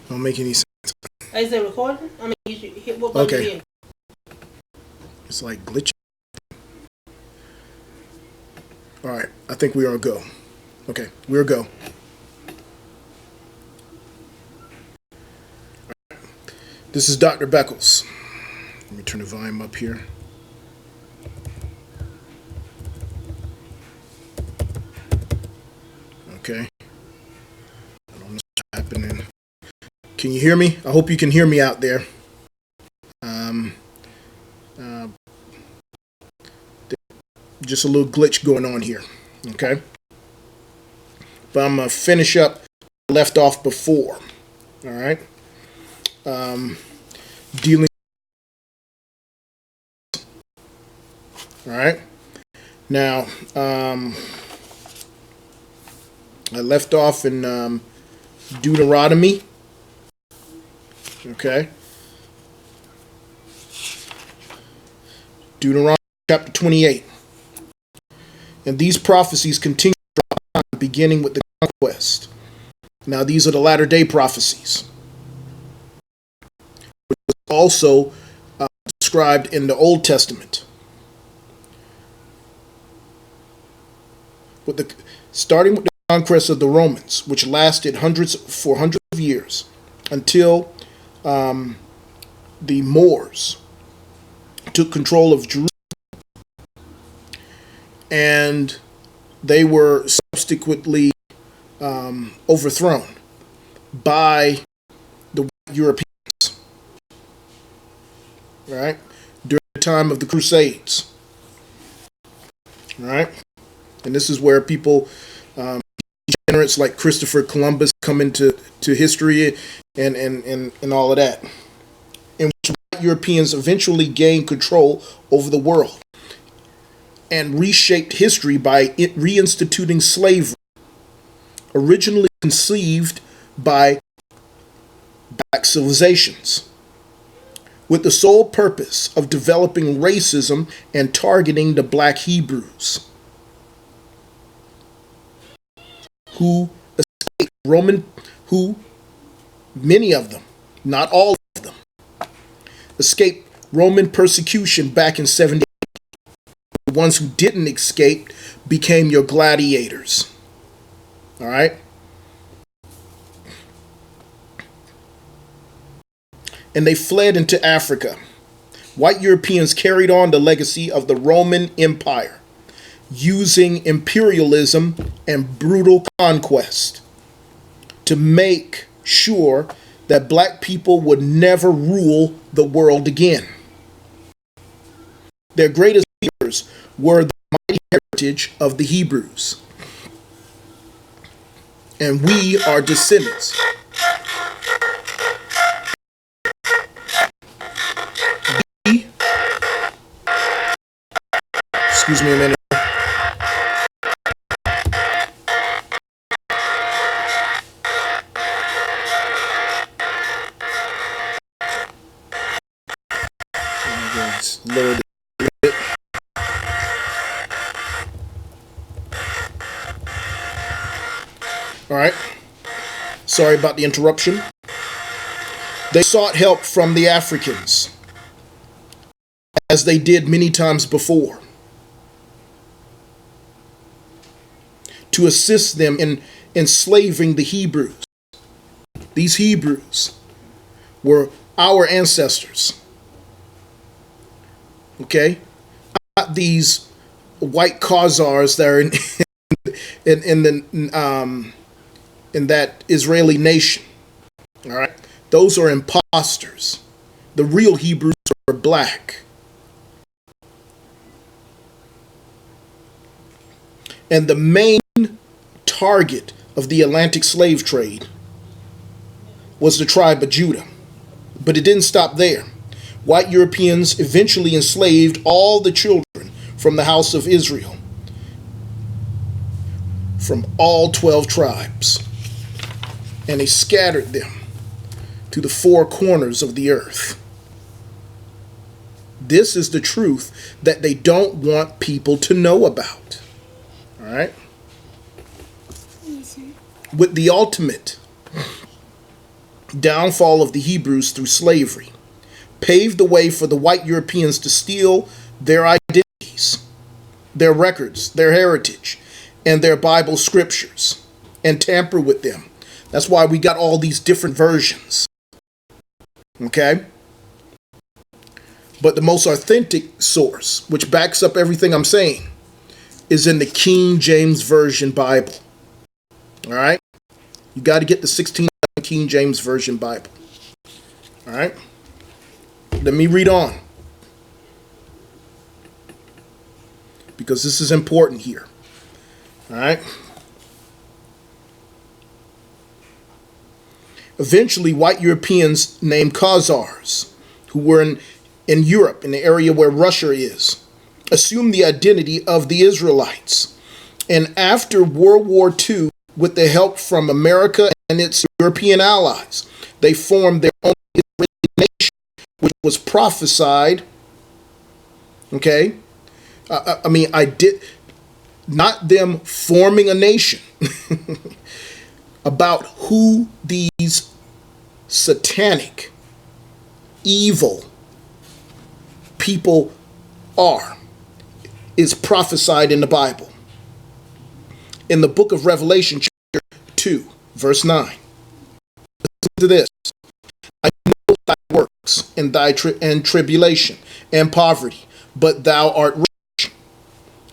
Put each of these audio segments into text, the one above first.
Don't make any sense. Is it recording? I mean, you should hit what button Okay. again? It's like glitching. All right, I think we are a go. Okay, we're a go. This is Dr. Beckles. Let me turn the volume up here. Okay. I don't know what's happening. Can you hear me? I hope you can hear me out there. Just a little glitch going on here. Okay. But I'm going to finish up left off before. All right. Dealing. All right. Now, I left off in Deuteronomy. Okay. Deuteronomy chapter 28. And these prophecies continue beginning with the conquest. Now, these are the latter day prophecies. Which was also described in the Old Testament. Starting with the conquest of the Romans, which lasted for hundreds of years until the Moors took control of Jerusalem, and they were subsequently overthrown by the Europeans, right? During the time of the Crusades, right? And this is where people, degenerates like Christopher Columbus, come into history and all of that, in which white Europeans eventually gained control over the world and reshaped history by reinstituting slavery, originally conceived by black civilizations, with the sole purpose of developing racism and targeting the black Hebrews, who escaped many of them, not all of them, escaped Roman persecution back in 70. The ones who didn't escape became your gladiators. All right? And they fled into Africa. White Europeans carried on the legacy of the Roman Empire, using imperialism and brutal conquest to make sure that black people would never rule the world again. Their greatest fears were the mighty heritage of the Hebrews. And we are descendants. Excuse me a minute. Lower the bit. All right. Sorry about the interruption. They sought help from the Africans, as they did many times before, to assist them in enslaving the Hebrews. These Hebrews were our ancestors. Okay? Not these white Khazars that are in that Israeli nation. All right? Those are imposters. The real Hebrews are black. And the main target of the Atlantic slave trade was the tribe of Judah. But it didn't stop there. White Europeans eventually enslaved all the children from the house of Israel, from all 12 tribes. And they scattered them to the four corners of the earth. This is the truth that they don't want people to know about. All right? With the ultimate downfall of the Hebrews through slavery, paved the way for the white Europeans to steal their identities, their records, their heritage, and their Bible scriptures, and tamper with them. That's why we got all these different versions. Okay? But the most authentic source, which backs up everything I'm saying, is in the King James Version Bible. All right? You got to get the 16 King James Version Bible. All right? Let me read on, because this is important here. All right? Eventually, white Europeans named Khazars, who were in Europe, in the area where Russia is, assumed the identity of the Israelites. And after World War II, with the help from America and its European allies, they formed their own Israeli nation, which was prophesied. Okay? I did not them forming a nation about who these satanic, evil people are, is prophesied in the Bible. In the book of Revelation, chapter 2, verse 9. Listen to this. I know thy works and thy tribulation and poverty, but thou art rich.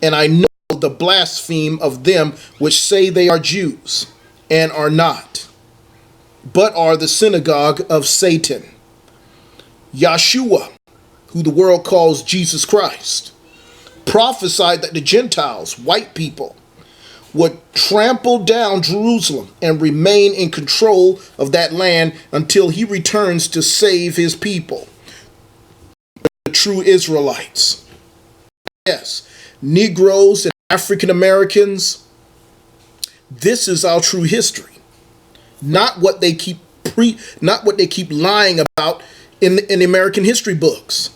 And I know the blaspheme of them which say they are Jews, and are not, but are the synagogue of Satan. Yeshua, who the world calls Jesus Christ, prophesied that the Gentiles, white people, would trample down Jerusalem and remain in control of that land until he returns to save his people, the true Israelites. Yes, Negroes and African Americans. This is our true history, not what they keep lying about in the American history books.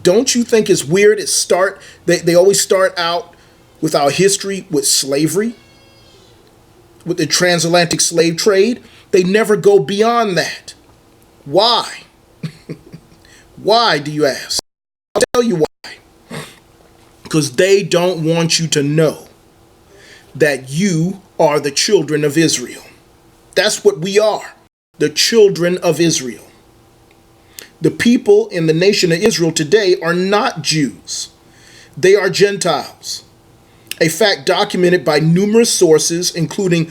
Don't you think it's weird? They always start out with our history with slavery, with the transatlantic slave trade. They never go beyond that. Why? Why, do you ask? I'll tell you why. Because they don't want you to know that you are the children of Israel. That's what we are, the children of Israel. The people in the nation of Israel today are not Jews. They are Gentiles. A fact documented by numerous sources, including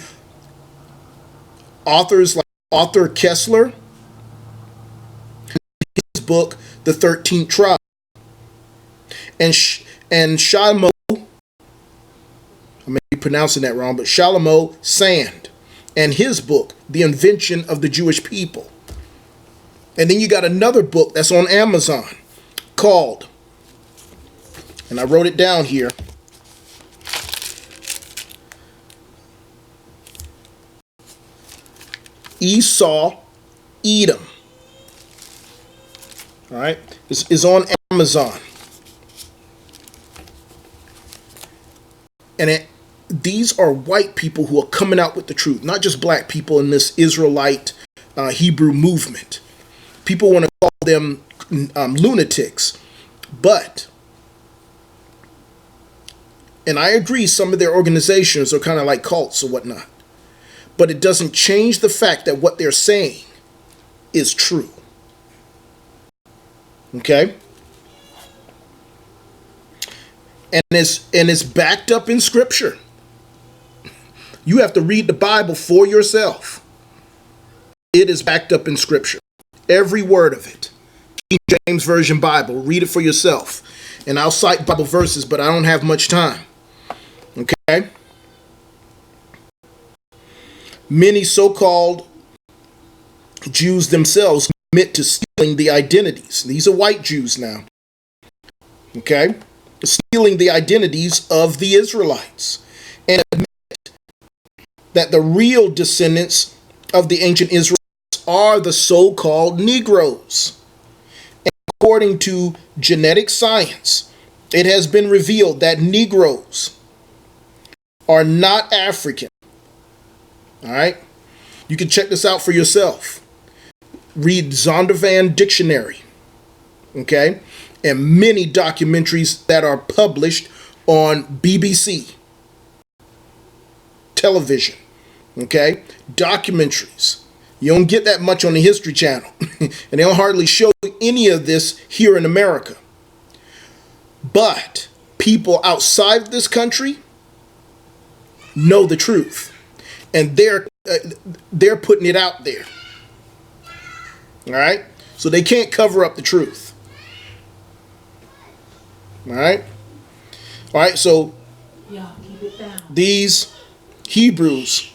authors like Arthur Kessler, his book, The 13th Tribe, and Shalomo, I may be pronouncing that wrong, but Shalomo Sand, and his book, The Invention of the Jewish People. And then you got another book that's on Amazon called, and I wrote it down here, Esau, Edom. All right, it's on Amazon. And these are white people who are coming out with the truth, not just black people in this Israelite Hebrew movement. People want to call them lunatics, and I agree, some of their organizations are kind of like cults or whatnot, but it doesn't change the fact that what they're saying is true. Okay? And it's backed up in Scripture. You have to read the Bible for yourself. It is backed up in Scripture. Every word of it. King James Version Bible. Read it for yourself. And I'll cite Bible verses, but I don't have much time. Okay? Many so-called Jews themselves admit to stealing the identities. These are white Jews now. Okay? Stealing the identities of the Israelites, and admit that the real descendants of the ancient Israelites are the so-called Negroes. And according to genetic science, it has been revealed that Negroes are not African. All right? You can check this out for yourself. Read Zondervan Dictionary, okay? And many documentaries that are published on BBC television, okay? Documentaries. You don't get that much on the History Channel. And they don't hardly show any of this here in America. But people outside of this country know the truth. And they're putting it out there. All right? So they can't cover up the truth. All right? All right, so keep it down. These Hebrews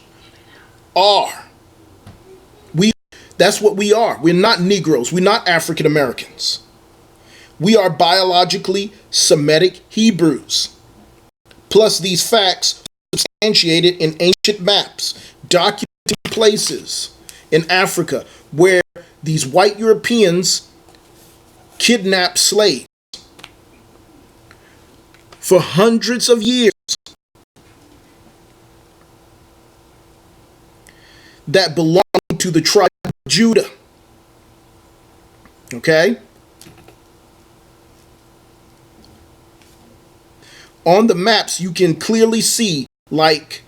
that's what we are. We're not Negroes. We're not African Americans. We are biologically Semitic Hebrews. Plus these facts substantiated in ancient maps, documenting places in Africa where these white Europeans kidnapped slaves for hundreds of years that belonged to the tribe of Judah. Okay? On the maps, you can clearly see, like,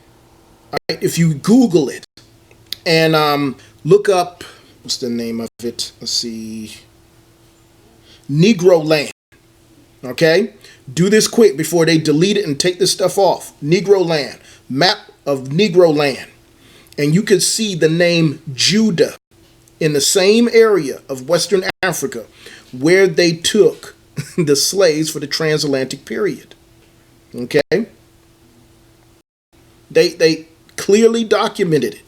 if you Google it and look up, what's the name of it? Let's see. Negro Land. Okay? Do this quick before they delete it and take this stuff off. Negro Land. Map of Negro Land. And you can see the name Judah in the same area of Western Africa where they took the slaves for the transatlantic period. Okay? They clearly documented it.